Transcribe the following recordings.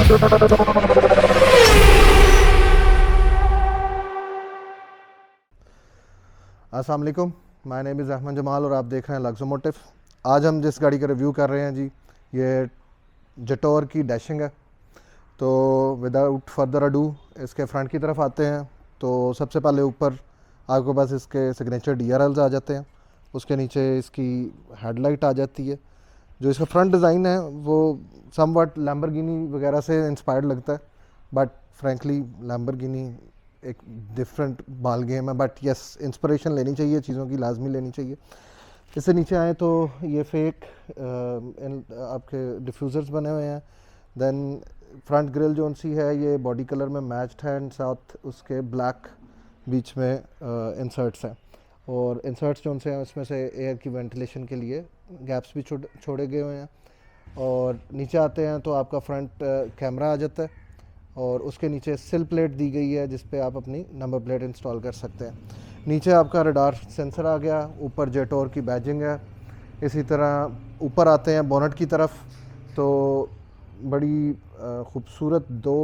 अस्सलाम वालेकुम, my name is Ahmed Jamal और आप देख रहे हैं लक्स मोटिव। आज हम जिस गाड़ी का रिव्यू कर रहे हैं जी, ये जटोर की डैशिंग है। तो विदाउट फर्दर अडू इसके फ्रंट की तरफ आते हैं। तो सबसे पहले ऊपर आपके पास इसके सिग्नेचर DRLs आ जाते हैं। उसके नीचे इसकी हेडलाइट आ जाती है। जो इसका फ्रंट डिज़ाइन है वो समवट लैम्बोर्गिनी वगैरह से इंस्पायर्ड लगता है, बट फ्रैंकली लैम्बोर्गिनी एक डिफरेंट बाल गेम है। बट यस, इंस्पिरेशन लेनी चाहिए, चीज़ों की लाजमी लेनी चाहिए। इससे नीचे आए तो ये फेक आपके डिफ्यूज़र्स बने हुए हैं। देन फ्रंट ग्रिल जो सी है ये बॉडी कलर में मैच्ड है एंड साथ उसके ब्लैक बीच में इंसर्ट्स हैं। और इंसर्ट्स जो से हैं उसमें से एयर की वेंटिलेशन के लिए गैप्स भी छोड़े गए हुए हैं। और नीचे आते हैं तो आपका फ्रंट कैमरा आ जाता है और उसके नीचे सिल प्लेट दी गई है जिस पे आप अपनी नंबर प्लेट इंस्टॉल कर सकते हैं। नीचे आपका रडार सेंसर आ गया, ऊपर जेटोर की बैजिंग है। इसी तरह ऊपर आते हैं बोनट की तरफ तो बड़ी ख़ूबसूरत दो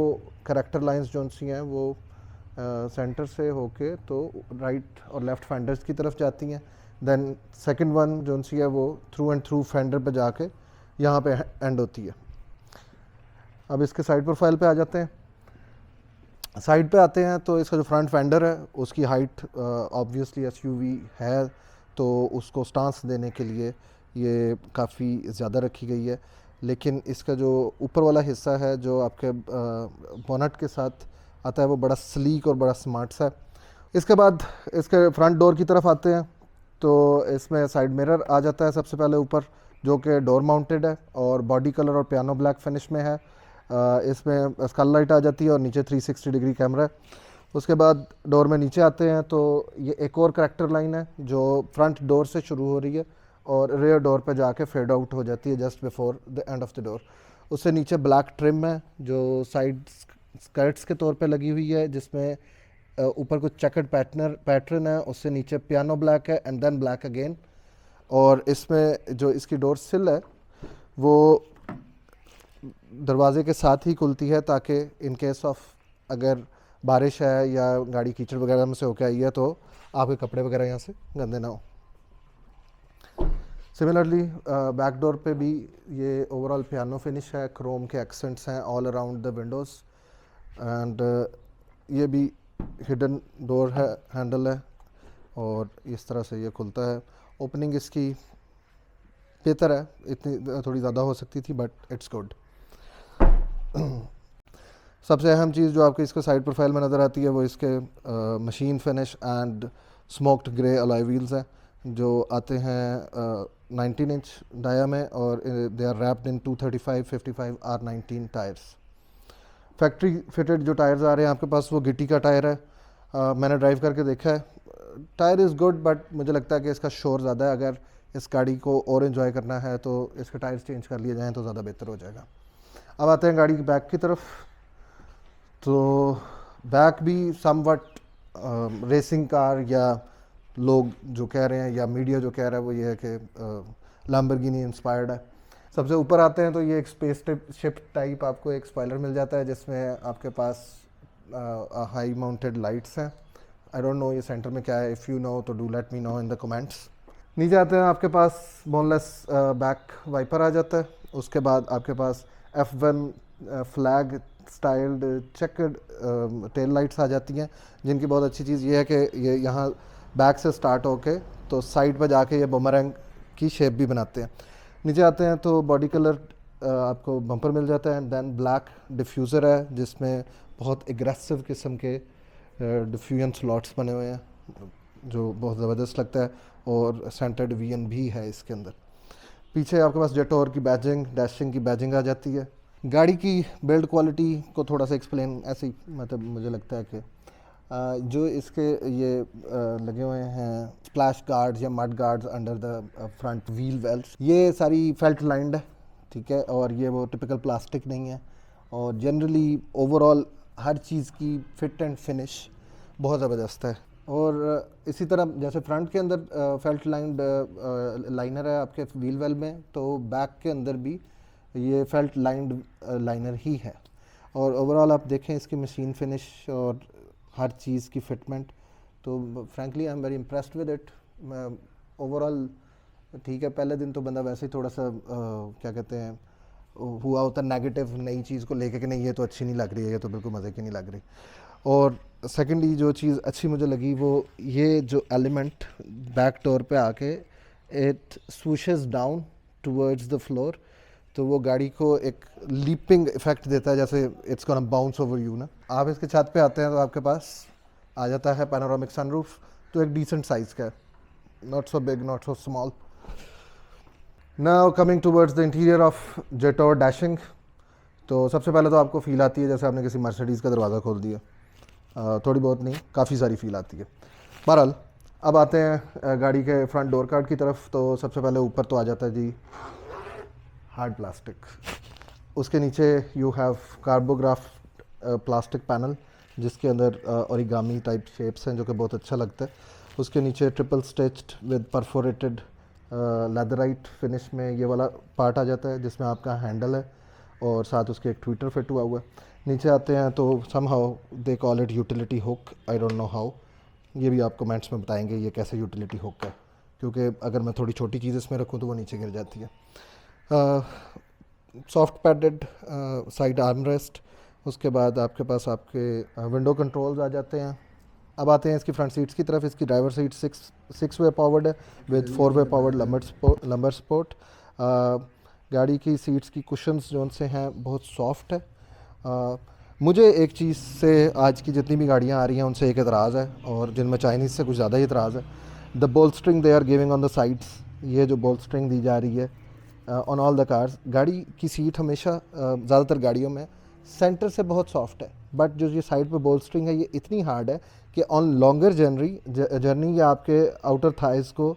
करैक्टर लाइंस जो सी हैं वो सेंटर से होके तो राइट और लेफ़्ट फेंडर्स की तरफ जाती हैं। देन सेकंड वन जो सी है वो थ्रू एंड थ्रू फेंडर पे जाके यहाँ पे एंड होती है। अब इसके साइड प्रोफाइल पे आ जाते हैं। साइड पे आते हैं तो इसका जो फ्रंट फेंडर है उसकी हाइट ऑब्वियसली SUV है, तो उसको स्टांस देने के लिए ये काफ़ी ज़्यादा रखी गई है। लेकिन इसका जो ऊपर वाला हिस्सा है जो आपके बोनट के साथ आता है वो बड़ा स्लीक और बड़ा स्मार्ट सा है। इसके बाद इसके फ्रंट डोर की तरफ आते हैं तो इसमें साइड मिरर आ जाता है सबसे पहले ऊपर, जो कि डोर माउंटेड है और बॉडी कलर और पियानो ब्लैक फिनिश में है। इसमें स्कल लाइट आ जाती है और नीचे 360 डिग्री कैमरा है। उसके बाद डोर में नीचे आते हैं तो ये एक और करैक्टर लाइन है जो फ्रंट डोर से शुरू हो रही है और रेयर डोर पे जाके फेड आउट हो जाती है just before the end of the door. उससे नीचे ब्लैक ट्रिम है जो साइड स्कर्ट्स के तौर पे लगी हुई है, जिसमें ऊपर कुछ चेकर्ड पैटर्न है, उससे नीचे पियानो ब्लैक है एंड देन ब्लैक अगेन। और इसमें जो इसकी डोर सिल है वो दरवाजे के साथ ही खुलती है ताकि इन केस ऑफ अगर बारिश है या गाड़ी कीचड़ वगैरह में से होकर आई है तो आपके कपड़े वगैरह यहाँ से गंदे ना हो। सिमिलरली बैक डोर पे भी ये ओवरऑल पियानो फिनिश है, क्रोम के एक्सेंट्स हैं all around the Windows and ये भी हिडन डोर है, हैंडल है और इस तरह से ये खुलता है। ओपनिंग इसकी बेहतर है, इतनी थोड़ी ज़्यादा हो सकती थी बट इट्स गुड। सबसे अहम चीज़ जो आपको इसके साइड प्रोफाइल में नज़र आती है वो इसके machine finish and smoked grey alloy wheels हैं जो आते हैं 19 इंच डाया में और they are wrapped in 235 55 R19 tyres. Factory fitted जो टायर्स आ रहे हैं आपके पास वो गिटी का टायर है। मैंने ड्राइव करके देखा है, टायर इज़ गुड बट मुझे लगता है कि इसका शोर ज़्यादा है। अगर इस गाड़ी को और इन्जॉय करना है तो इसके टायर्स चेंज कर लिए जाएँ तो ज़्यादा बेहतर हो जाएगा। अब आते हैं गाड़ी की बैक की तरफ। तो बैक भी समवट रेसिंग कार या लोग जो कह रहे हैं या मीडिया जो कह रहा है वो ये है कि लैम्बोर्गिनी इंस्पायर्ड है। सबसे ऊपर आते हैं तो ये एक स्पेस शिप टाइप आपको एक स्पॉइलर मिल जाता है जिसमें आपके पास हाई माउंटेड लाइट्स हैं। आई डोंट नो ये सेंटर में क्या है, इफ़ यू नो तो do let me know in the comments. नीचे आते हैं आपके पास बोनलेस बैक वाइपर आ जाता है। उसके बाद आपके पास F1 flag styled chequered tail lights आ जाती हैं, जिनकी बहुत अच्छी चीज़ ये है कि ये यहाँ बैक से स्टार्ट होके तो साइड पर जाके ये बूमरैंग की शेप भी बनाते हैं। नीचे आते हैं तो बॉडी कलर आपको बम्पर मिल जाता है एंड देन ब्लैक डिफ्यूज़र है जिसमें बहुत एग्रेसिव किस्म के डिफ्यूजन स्लॉट्स बने हुए हैं जो बहुत ज़बरदस्त लगता है और सेंटर्ड VN भी है इसके अंदर। पीछे आपके पास जेटोर की बैजिंग डैशिंग की बैजिंग आ जाती है। गाड़ी की बिल्ड क्वालिटी को थोड़ा सा एक्सप्लेन ऐसे ही मतलब मुझे लगता है कि जो इसके ये लगे हुए हैं स्प्लैश गार्ड्स या mud guards under the front wheel wells, ये सारी फेल्ट लाइंड है, ठीक है, और ये वो टिपिकल प्लास्टिक नहीं है। और जनरली ओवरऑल हर चीज़ की फिट एंड फिनिश बहुत ज़बरदस्त है। और इसी तरह जैसे फ्रंट के अंदर फेल्ट लाइंड लाइनर है आपके व्हील वेल में, तो बैक के अंदर भी ये फेल्ट लाइंड लाइनर ही है। और ओवरऑल आप देखें इसकी मशीन फिनिश और हर चीज़ की फिटमेंट, तो frankly I am very impressed with it. Overall ठीक है, पहले दिन तो बंदा वैसे ही थोड़ा सा क्या कहते हैं हुआ होता नेगेटिव नई चीज़ को लेके कि नहीं ये तो अच्छी नहीं लग रही है, ये तो बिल्कुल मज़े की नहीं लग रही। और सेकेंडली जो चीज़ अच्छी मुझे लगी वो ये जो एलिमेंट बैक डोर पे आके it swishes down towards the floor, तो वो गाड़ी को एक लीपिंग इफेक्ट देता है, जैसे it's gonna bounce over you ना। आप इसके छत पे आते हैं तो आपके पास आ जाता है पैनोरामिक सनरूफ, तो एक डिसेंट साइज़ का है, not so big not so small. Now coming towards the interior of Jetour Dashing, तो सबसे पहले तो आपको फील आती है जैसे आपने किसी मर्सिडीज़ का दरवाज़ा खोल दिया। थोड़ी बहुत नहीं, काफ़ी सारी फील आती है। बहरहाल अब आते हैं गाड़ी के फ्रंट डोर कार्ड की तरफ, तो सबसे पहले ऊपर तो आ जाता है जी हार्ड प्लास्टिक, उसके नीचे यू हैव कार्बोग्राफ प्लास्टिक पैनल जिसके अंदर ओरिगामी टाइप शेप्स हैं जो कि बहुत अच्छा लगता है। उसके नीचे triple stitched with perforated leatherette finish में ये वाला पार्ट आ जाता है जिसमें आपका हैंडल है और साथ उसके एक ट्विटर फिट हुआ हुआ है। नीचे आते हैं तो somehow they call it utility hook, I don't know how, ये भी आप कमेंट्स में बताएंगे ये कैसे यूटिलिटी हुक है, क्योंकि अगर मैं थोड़ी छोटी चीज़ इसमें रखूँ तो वो नीचे गिर जाती है। Soft padded side arm rest, उसके बाद आपके पास आपके विंडो कंट्रोल्स आ जाते हैं। अब आते हैं इसकी फ्रंट सीट्स की तरफ। इसकी driver seat six way powered है with 4 way powered lumbar support. गाड़ी की सीट्स की कुशन्स जो उनसे हैं बहुत सॉफ्ट है। मुझे एक चीज़ से आज की जितनी भी गाड़ियाँ आ रही हैं उनसे एक एतराज़ है, और जिनमें चाइनीज़ से कुछ ज़्यादा ही एतराज़ है। The bolstering they are giving on the sides, ये जो बोल्स्ट्रिंग दी जा रही है ऑन ऑल द कार्स, गाड़ी की सीट हमेशा ज़्यादातर गाड़ियों में सेंटर से बहुत सॉफ्ट है, बट जो ये साइड पे बोल्स्ट्रिंग है ये इतनी हार्ड है कि ऑन लॉन्गर जर्नी ये आपके आउटर थाइज़ को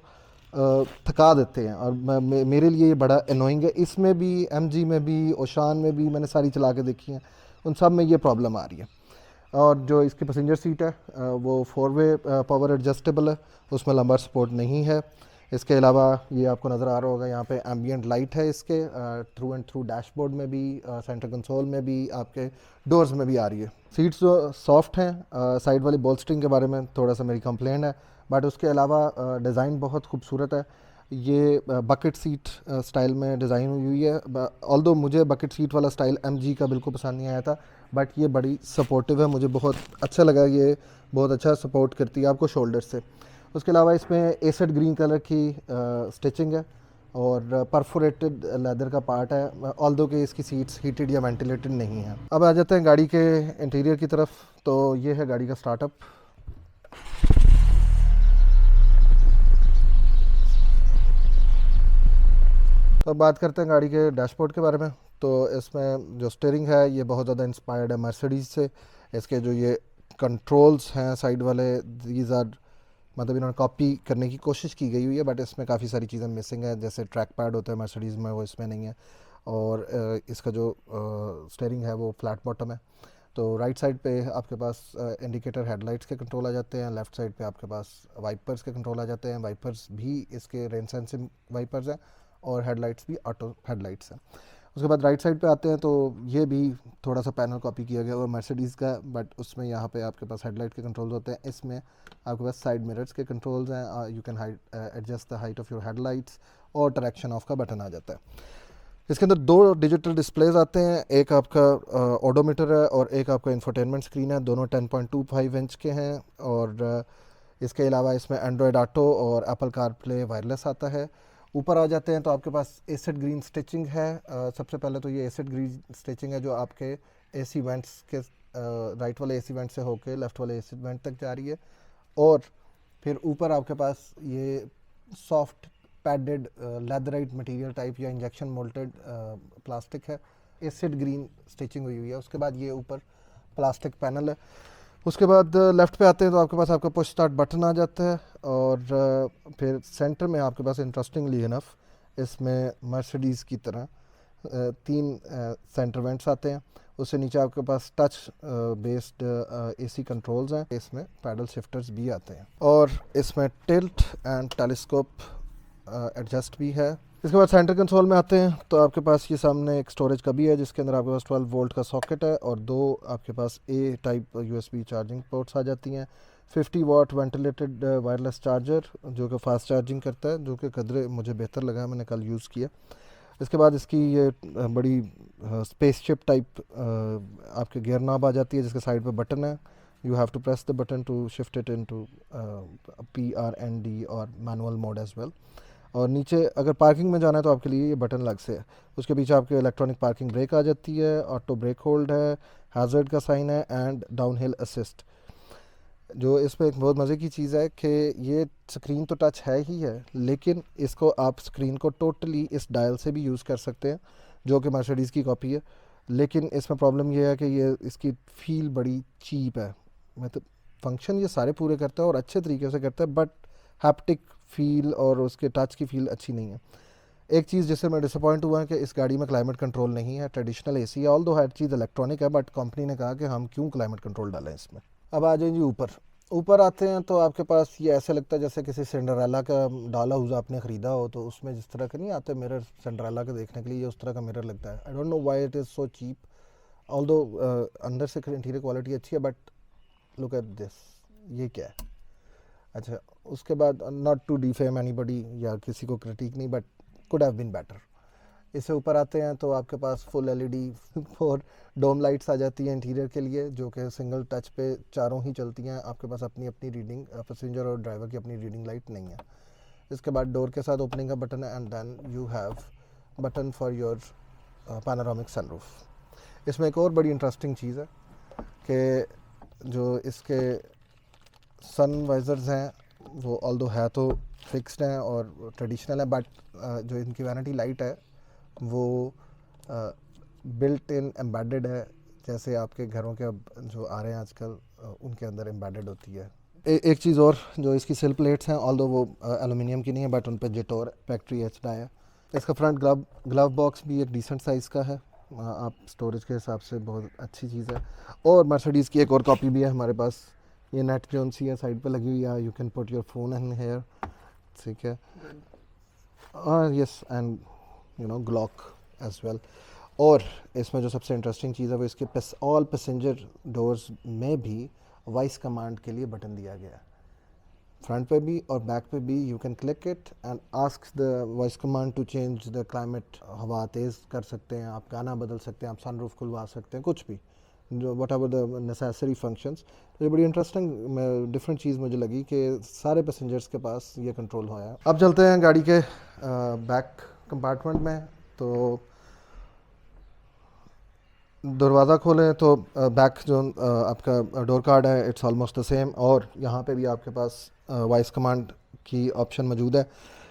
थका देते हैं, और मेरे लिए ये बड़ा अनोइंग है। इसमें भी एमजी में भी ओशान में भी मैंने सारी चला के देखी हैं, उन सब में ये प्रॉब्लम आ रही है। और जो इसकी पैसेंजर सीट है वो 4 वे पावर एडजस्टेबल है, उसमें लंबर सपोर्ट नहीं है। इसके अलावा ये आपको नज़र आ रहा होगा यहाँ पे एम्बियंट लाइट है इसके थ्रू एंड थ्रू डैशबोर्ड में भी, सेंटर कंसोल में भी, आपके डोर्स में भी आ रही है। सीट्स जो सॉफ्ट हैं, साइड वाली बोल्स्ट्रिंग के बारे में थोड़ा सा मेरी कंप्लेंट है, बट उसके अलावा डिज़ाइन बहुत खूबसूरत है। ये बकेट सीट स्टाइल में डिज़ाइन हुई हुई है, ऑल्दो मुझे बकेट सीट वाला स्टाइल एमजी का बिल्कुल पसंद नहीं आया था, बट ये बड़ी सपोर्टिव है, मुझे बहुत अच्छा लगा। ये बहुत अच्छा सपोर्ट करती है आपको शोल्डर से। उसके अलावा इसमें एसिड ग्रीन कलर की स्टिचिंग है और परफोरेटेड लेदर का पार्ट है, ऑल्दो कि इसकी सीट्स हीटेड या वेंटिलेटेड नहीं है। अब आ जाते हैं गाड़ी के इंटीरियर की तरफ, तो ये है गाड़ी का स्टार्टअप। तो अब बात करते हैं गाड़ी के डैशबोर्ड के बारे में। तो इसमें जो स्टीयरिंग है ये बहुत ज़्यादा इंस्पायर्ड है मर्सिडीज़ से। इसके जो ये कंट्रोल्स हैं साइड वाले, दीज आर मतलब इन्होंने कॉपी करने की कोशिश की गई हुई है, बट इसमें काफ़ी सारी चीज़ें मिसिंग है, जैसे ट्रैक पैड होता है मर्सिडीज़ में वो इसमें नहीं है, और इसका जो स्टीयरिंग है वो फ्लैट बॉटम है। तो राइट साइड पे आपके पास इंडिकेटर हेडलाइट्स के कंट्रोल आ जाते हैं, लेफ़्ट साइड पे आपके पास वाइपर्स के कंट्रोल आ जाते हैं। वाइपर्स भी इसके रेन सेंसिंग वाइपर्स हैं और हेडलाइट्स भी ऑटो हेडलाइट्स हैं। उसके बाद राइट साइड पे आते हैं तो ये भी थोड़ा सा पैनल कॉपी किया गया हुआ मर्सिडीज़ का, बट उसमें यहाँ पे आपके पास हेडलाइट के कंट्रोल्स होते हैं। इसमें आपके पास साइड मिरर्स के कंट्रोल्स हैं, you can adjust the height of your headlights, और डायरेक्शन ऑफ का बटन आ जाता है। इसके अंदर 2 डिजिटल डिस्प्लेज आते हैं, एक आपका ओडोमीटर है और एक आपका इंफोटेनमेंट स्क्रीन है, दोनों 10.25 इंच के हैं। और इसके अलावा इसमें एंड्रॉयड ऑटो और एप्पल कारप्ले वायरलेस आता है। ऊपर आ जाते हैं तो आपके पास एसिड ग्रीन स्टिचिंग है। सबसे पहले तो ये एसिड ग्रीन स्टिचिंग है जो आपके एसी वेंट्स के राइट वाले एसी वेंट से होके लेफ़्ट वाले एसी वेंट तक जा रही है। और फिर ऊपर आपके पास ये soft padded leatherette material type या इंजेक्शन मोल्टेड प्लास्टिक है, एसिड ग्रीन स्टिचिंग हुई हुई है। उसके बाद ये ऊपर प्लास्टिक पैनल है। उसके बाद लेफ़्ट पे आते हैं तो आपके पास आपका पुश स्टार्ट बटन आ जाता है, और फिर सेंटर में आपके पास इंटरेस्टिंगली इनफ इसमें मर्सिडीज़ की तरह 3 सेंटर वेंट्स आते हैं। उससे नीचे आपके पास टच बेस्ड एसी कंट्रोल्स हैं, इसमें पैडल शिफ्टर्स भी आते हैं, और इसमें टिल्ट एंड टेलीस्कोप एडजस्ट भी है। इसके बाद सेंटर कंसोल में आते हैं तो आपके पास ये सामने एक स्टोरेज का भी है जिसके अंदर आपके पास 12 वोल्ट का सॉकेट है और दो आपके पास ए टाइप यूएसबी चार्जिंग पोर्ट्स आ जाती हैं। 50 वाट वेंटिलेटेड वायरलेस चार्जर जो कि फास्ट चार्जिंग करता है, जो कि कदरे मुझे बेहतर लगा है, मैंने कल यूज़ किया। इसके बाद इसकी ये बड़ी स्पेसशिप टाइप आपके गियर नॉब आ जाती है जिसके साइड पे बटन है। You have to press the button to shift it into PRND और मैनुअल मोड एज वेल। और नीचे अगर पार्किंग में जाना है तो आपके लिए ये बटन अलग से है। उसके पीछे आपके इलेक्ट्रॉनिक पार्किंग ब्रेक आ जाती है, ऑटो ब्रेक होल्ड है, हैज़र्ड का साइन है एंड डाउनहिल असिस्ट। जो इस पर एक बहुत मज़े की चीज़ है कि ये स्क्रीन तो टच है ही है, लेकिन इसको आप स्क्रीन को टोटली इस डायल से भी यूज़ कर सकते हैं जो कि मर्सिडीज़ की कॉपी है। लेकिन इसमें प्रॉब्लम ये है कि ये इसकी फ़ील बड़ी चीप है। मतलब फंक्शन ये सारे पूरे करता है और अच्छे तरीके से करता है, बट हैप्टिक फील और उसके टच की फ़ील अच्छी नहीं है। एक चीज़ जिससे मैं डिसअपॉइंट हुआ है कि इस गाड़ी में क्लाइमेट कंट्रोल नहीं है। ट्रेडिशनल एसी है, ऑल दो हर चीज़ इलेक्ट्रॉनिक है, बट कंपनी ने कहा कि हम क्यों क्लाइमेट कंट्रोल डालें इसमें। अब आ जाए जी ऊपर। ऊपर आते हैं तो आपके पास ये ऐसे लगता है जैसे किसी सिंड्रेला का डाला हुआ आपने ख़रीदा हो, तो उसमें जिस तरह के नहीं आते मिरर सिंड्रेला के देखने के लिए, उस तरह का मिरर लगता है। I don't know why it is so cheap, although अंदर से इंटीरियर क्वालिटी अच्छी है, बट लुक एट दिस, ये क्या है। अच्छा, उसके बाद नॉट टू डिफेम एनीबडी या किसी को क्रिटिक नहीं, but could have been better. इससे ऊपर आते हैं तो आपके पास फुल LED 4 डोम लाइट्स आ जाती हैं इंटीरियर के लिए, जो कि सिंगल टच पे चारों ही चलती हैं। आपके पास अपनी अपनी रीडिंग, पैसेंजर और ड्राइवर की अपनी रीडिंग लाइट नहीं है। इसके बाद डोर के साथ ओपनिंग का बटन है and then you have button for your panoramic sunroof. इसमें एक और बड़ी इंटरेस्टिंग चीज़ है कि जो इसके सन वाइजर्स हैं वो ऑल्दो है तो फिक्स्ड हैं और ट्रेडिशनल है, बट जो इनकी वैनिटी लाइट है वो बिल्ट इन एम्बेडेड है, जैसे आपके घरों के अब जो आ रहे हैं आजकल उनके अंदर एम्बेडेड होती है। एक चीज़ और, जो इसकी सिल प्लेट्स हैं ऑल्दो वो एलुमिनियम की नहीं है, बट उन पर जेटोर फैक्ट्री एच है। इसका फ्रंट ग्लव बॉक्स भी एक डिसेंट साइज़ का है। आप स्टोरेज के हिसाब से बहुत अच्छी चीज़ है। और मर्सिडीज़ की एक और कॉपी भी है हमारे पास, ये नेट जोन सी है साइड पे लगी हुई है, you can put your phone in here, ठीक है। Yes, and you know glock as well. और इसमें जो सबसे इंटरेस्टिंग चीज़ है वो इसके ऑल पैसेंजर डोर्स में भी वॉइस कमांड के लिए बटन दिया गया है। फ्रंट पे भी और बैक पे भी you can click it and ask the voice command to change the climate. हवा तेज़ कर सकते हैं आप, गाना बदल सकते हैं आप, सनरूफ खुलवा सकते हैं, कुछ भी, जो what ever the necessary functions. तो ये बड़ी इंटरेस्टिंग डिफरेंट चीज़ मुझे लगी कि सारे पैसेंजर्स के पास ये कंट्रोल हुआ है। अब चलते हैं गाड़ी के बैक कंपार्टमेंट में। तो दरवाज़ा खोलें तो बैक जो आपका डोर कार्ड है इट्स ऑलमोस्ट द सेम, और यहाँ पे भी आपके पास वॉइस कमांड की ऑप्शन मौजूद है।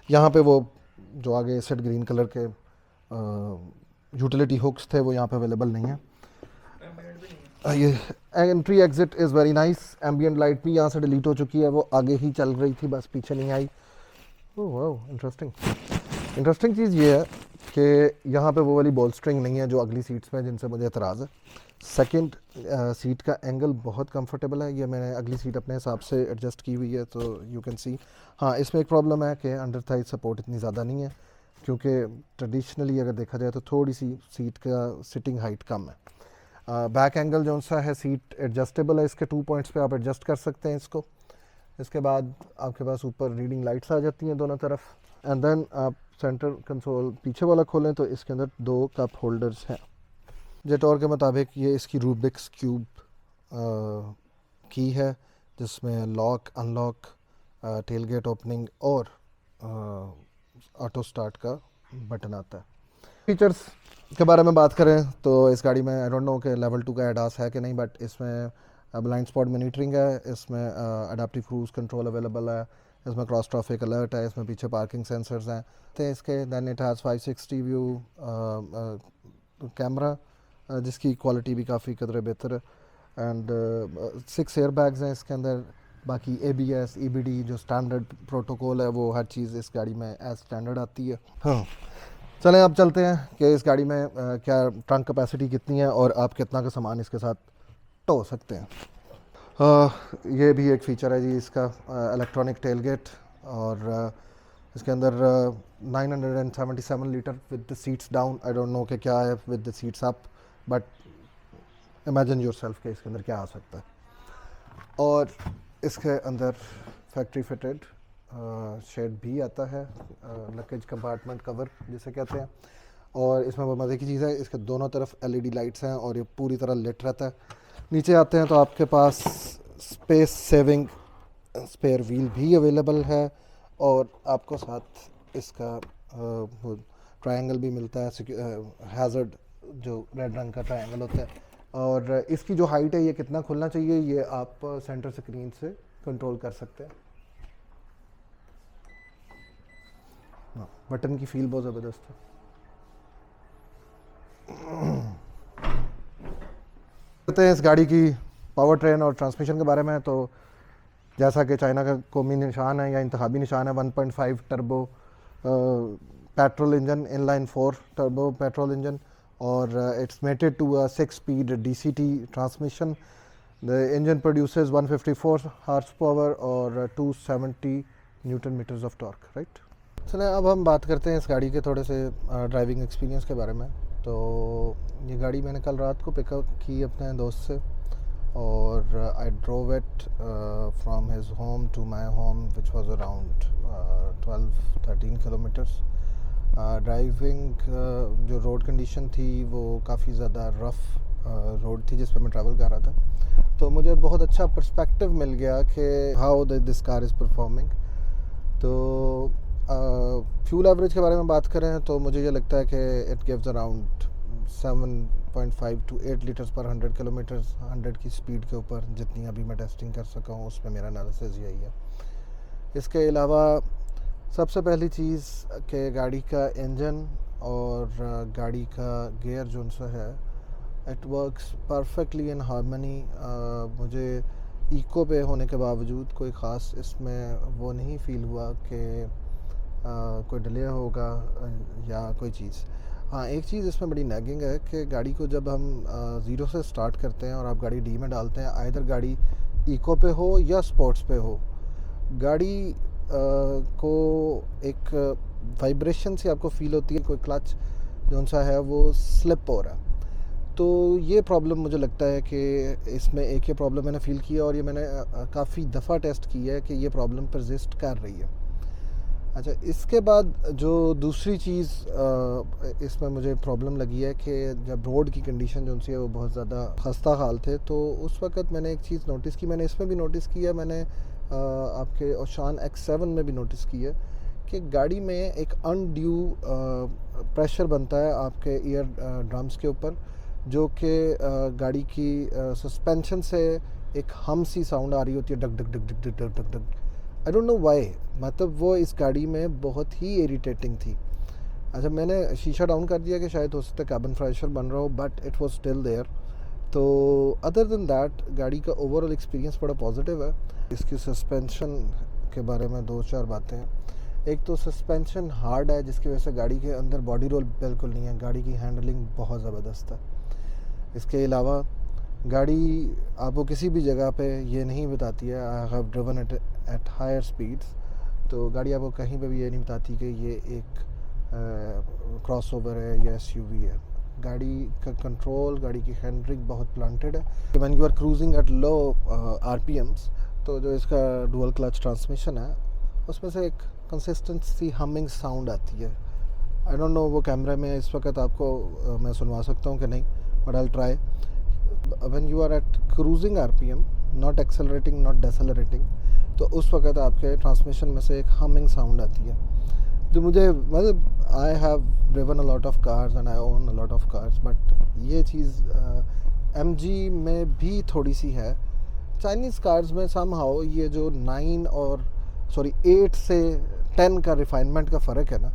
यहाँ पे वो जो आगे एसिड ग्रीन कलर के यूटिलिटी हुक्स थे वो यहाँ पे अवेलेबल नहीं है। ये entry exit is very nice. Ambient light भी यहाँ से डिलीट हो चुकी है, वो आगे ही चल रही थी, बस पीछे नहीं आई। ओह वाह, इंटरेस्टिंग चीज़ ये है कि यहाँ पे वो वाली बॉल स्ट्रिंग नहीं है जो अगली सीट्स में, जिनसे मुझे एतराज़ है। सेकंड सीट का एंगल बहुत कंफर्टेबल है, ये मैंने अगली सीट अपने हिसाब से एडजस्ट की हुई है, तो यू कैन सी। हाँ, इसमें एक प्रॉब्लम है कि अंडर थाई सपोर्ट इतनी ज़्यादा नहीं है, क्योंकि ट्रेडिशनली अगर देखा जाए तो थोड़ी सी सीट का सिटिंग हाइट कम है। बैक एंगल जो सा है सीट एडजस्टेबल है, इसके 2 पॉइंट्स पे आप एडजस्ट कर सकते हैं इसको। इसके बाद आपके पास ऊपर रीडिंग लाइट्स आ जाती हैं दोनों तरफ, एंड देन आप सेंटर कंसोल पीछे वाला खोलें तो इसके अंदर 2 कप होल्डर्स हैं। जेटोर के मुताबिक ये इसकी रूबिक्स क्यूब की है, जिसमें लॉक अनलॉक, टेलगेट ओपनिंग और ऑटो स्टार्ट का बटन आता है। फीचर्स के बारे में बात करें तो इस गाड़ी में आई डोंट नो कि लेवल 2 का एडास है कि नहीं, बट इसमें ब्लाइंड स्पॉट मॉनिटरिंग है, इसमें अडेप्टिव क्रूज कंट्रोल अवेलेबल है, इसमें क्रॉस ट्रैफिक अलर्ट है, इसमें पीछे पार्किंग सेंसर्स हैं तो इसके। Then it has 560 view camera, जिसकी क्वालिटी भी काफ़ी कदरे बेहतर है, एंड 6 एयर बैग्स हैं इसके अंदर। बाकी ABS EBD जो स्टैंडर्ड प्रोटोकॉल है वो हर चीज़ इस गाड़ी में एज स्टैंडर्ड आती है। हाँ, चलें अब चलते हैं कि इस गाड़ी में क्या ट्रंक कैपेसिटी कितनी है और आप कितना का सामान इसके साथ ढो सकते हैं। ये भी एक फ़ीचर है जी इसका, इलेक्ट्रॉनिक टेलगेट, और इसके अंदर 977 litre with the seats down. I don't no कि क्या है with the seats up, but imagine yourself के इसके अंदर क्या आ सकता है। और इसके अंदर फैक्ट्री फिटेड शेड भी आता है, लगेज कंपार्टमेंट कवर जिसे कहते हैं। और इसमें बहुत मज़े की चीज़ है, इसके दोनों तरफ एलईडी लाइट्स हैं और ये पूरी तरह लिट रहता है। नीचे आते हैं तो आपके पास स्पेस सेविंग स्पेयर व्हील भी अवेलेबल है और आपको साथ इसका ट्रायंगल भी मिलता है, हैज़र्ड जो रेड रंग का ट्रायंगल होता है। और इसकी जो हाइट है, ये कितना खुलना चाहिए, ये आप सेंटर स्क्रीन से कंट्रोल कर सकते हैं। बटन की फील बहुत ज़बरदस्त है। कहते हैं इस गाड़ी की पावर ट्रेन और ट्रांसमिशन के बारे में, तो जैसा कि चाइना का कौमी निशान है या इंतखाबी निशान है, 1.5 turbo petrol engine, inline 4 turbo petrol engine, और it's mated to a 6 speed DCT transmission. The engine produces 154 horsepower और 270 newton metres of torque, right. चलें अब हम बात करते हैं इस गाड़ी के थोड़े से ड्राइविंग एक्सपीरियंस के बारे में। तो ये गाड़ी मैंने कल रात को पिकअप की अपने दोस्त से, और I drove it from his home to my home which was around 12-13 kilometres. Driving जो रोड कंडीशन थी वो काफ़ी ज़्यादा रफ़ रोड थी जिस पर मैं ट्रैवल कर रहा था, तो मुझे बहुत अच्छा पर्सपेक्टिव मिल गया कि how this car is performing. तो फ्यूल एवरेज के बारे में बात करें तो मुझे ये लगता है कि it gives around 7.5 to 8 litres पर 100 किलोमीटर्स 100 की स्पीड के ऊपर, जितनी अभी मैं टेस्टिंग कर सका हूँ उसमें मेरा एनालिसिस यही है। इसके अलावा सबसे पहली चीज़ कि गाड़ी का इंजन और गाड़ी का गियर जो सा है, it works perfectly in harmony. मुझे इको पे होने के बावजूद कोई ख़ास इसमें वो नहीं फ़ील हुआ कि कोई डिले होगा या कोई चीज़। हाँ, एक चीज़ इसमें बड़ी नैगिंग है कि गाड़ी को जब हम ज़ीरो से स्टार्ट करते हैं और आप गाड़ी डी में डालते हैं, आइदर गाड़ी इको पे हो या स्पोर्ट्स पे हो, गाड़ी को एक वाइब्रेशन से आपको फ़ील होती है, कोई क्लच जो सा है वो स्लिप हो रहा है। तो ये प्रॉब्लम मुझे लगता है कि इसमें एक ये प्रॉब्लम मैंने फ़ील किया, और ये मैंने काफ़ी दफ़ा टेस्ट किया है कि ये प्रॉब्लम परसिस्ट कर रही है। अच्छा, इसके बाद जो दूसरी चीज़ इसमें मुझे प्रॉब्लम लगी है कि जब रोड की कंडीशन जो सी है वो बहुत ज़्यादा खस्ता हाल थे, तो उस वक़्त मैंने एक चीज़ नोटिस की, मैंने इसमें भी नोटिस किया, मैंने आपके ओशान X7 में भी नोटिस की है कि गाड़ी में एक अनड्यू प्रेशर बनता है आपके ईयर ड्रम्स के ऊपर, जो कि गाड़ी की सस्पेंशन से एक हम सी साउंड आ रही होती है, डग डग डग डग डग डग डग। आई डोंट नो वाई, मतलब वो इस गाड़ी में बहुत ही इरिटेटिंग थी। अच्छा, मैंने शीशा डाउन कर दिया कि शायद हो सकता है कैबिन फ्रेशर बन रहा हो, but it was still there. तो अदर देन दैट गाड़ी का ओवरऑल एक्सपीरियंस बड़ा पॉजिटिव है। इसकी सस्पेंशन के बारे में 2-4 बातें हैं। एक तो सस्पेंशन हार्ड है, जिसकी वजह से गाड़ी के अंदर बॉडी रोल बिल्कुल नहीं है, गाड़ी की हैंडलिंग बहुत ज़बरदस्त है। इसके अलावा गाड़ी आपको किसी भी जगह पे ये नहीं बताती है I have driven it at higher speeds, तो गाड़ी आपको कहीं पे भी ये नहीं बताती कि ये एक क्रॉसओवर है या SUV है। गाड़ी का कंट्रोल, गाड़ी की हैंडलिंग बहुत प्लांटेड है। When you are cruising at low RPMs, तो जो इसका डुअल क्लच ट्रांसमिशन है उसमें से एक कंसिस्टेंट सी हमिंग साउंड आती है। आई डोंट नो वो कैमरे में इस वक्त आपको मैं सुनवा सकता हूँ कि नहीं, but I will try. When you are at cruising RPM, not accelerating not decelerating, तो उस वक्त आपके ट्रांसमिशन में से एक हमिंग साउंड आती है, जो मुझे मतलब आई have driven a lot of cars and I own a lot of cars, but ये चीज़ MG में भी थोड़ी सी है। चाइनीज़ कार्स में समहाउ ये जो 8 से 10 का रिफाइनमेंट का फ़र्क है ना,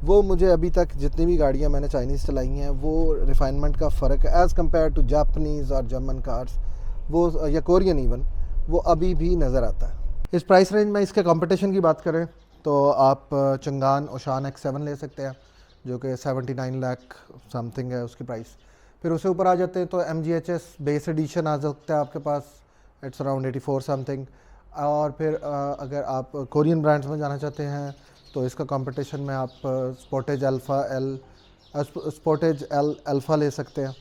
वो मुझे अभी तक जितनी भी गाड़ियाँ मैंने चाइनीज़ चलाई हैं वो रिफाइनमेंट का फ़र्क है एज़ कम्पेयर टू जापानीज़ और जर्मन कार्स, वो या कोरियन इवन, वो अभी भी नज़र आता है। इस प्राइस रेंज में इसके कंपटीशन की बात करें तो आप चंगान ओशान X7 ले सकते हैं, जो कि 79 लाख समथिंग है उसकी प्राइस। फिर उससे ऊपर आ जाते हैं तो MGHS बेस एडिशन आ सकता है आपके पास, इट्स अराउंड 84 समथिंग। और फिर अगर आप कोरियन ब्रांड्स में जाना चाहते हैं तो इसका कंपटीशन में आप स्पोर्टेज एल अल्फ़ा ले सकते हैं।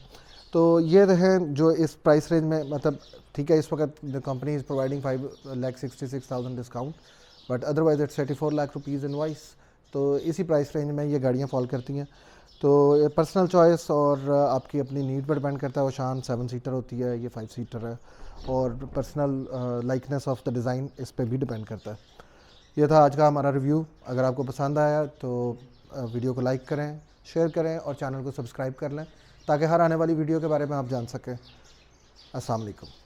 तो ये रहे जो इस प्राइस रेंज में, मतलब ठीक है, इस वक्त the company is providing 5,66,000 discount, but otherwise it's 34 lakh rupees invoice. तो इसी प्राइस रेंज में ये गाड़ियाँ फॉल करती हैं। तो ये पर्सनल चॉइस और आपकी अपनी नीड पर डिपेंड करता है। वो शान 7 सीटर होती है, ये 5 सीटर है, और personal likeness of the design इस पर भी डिपेंड करता है। ये था आज का हमारा रिव्यू। अगर आपको पसंद आया तो वीडियो को लाइक करें, शेयर करें और चैनल को सब्सक्राइब कर लें, ताकि हर आने वाली वीडियो के बारे में आप जान सकें। अस्सलाम वालेकुम।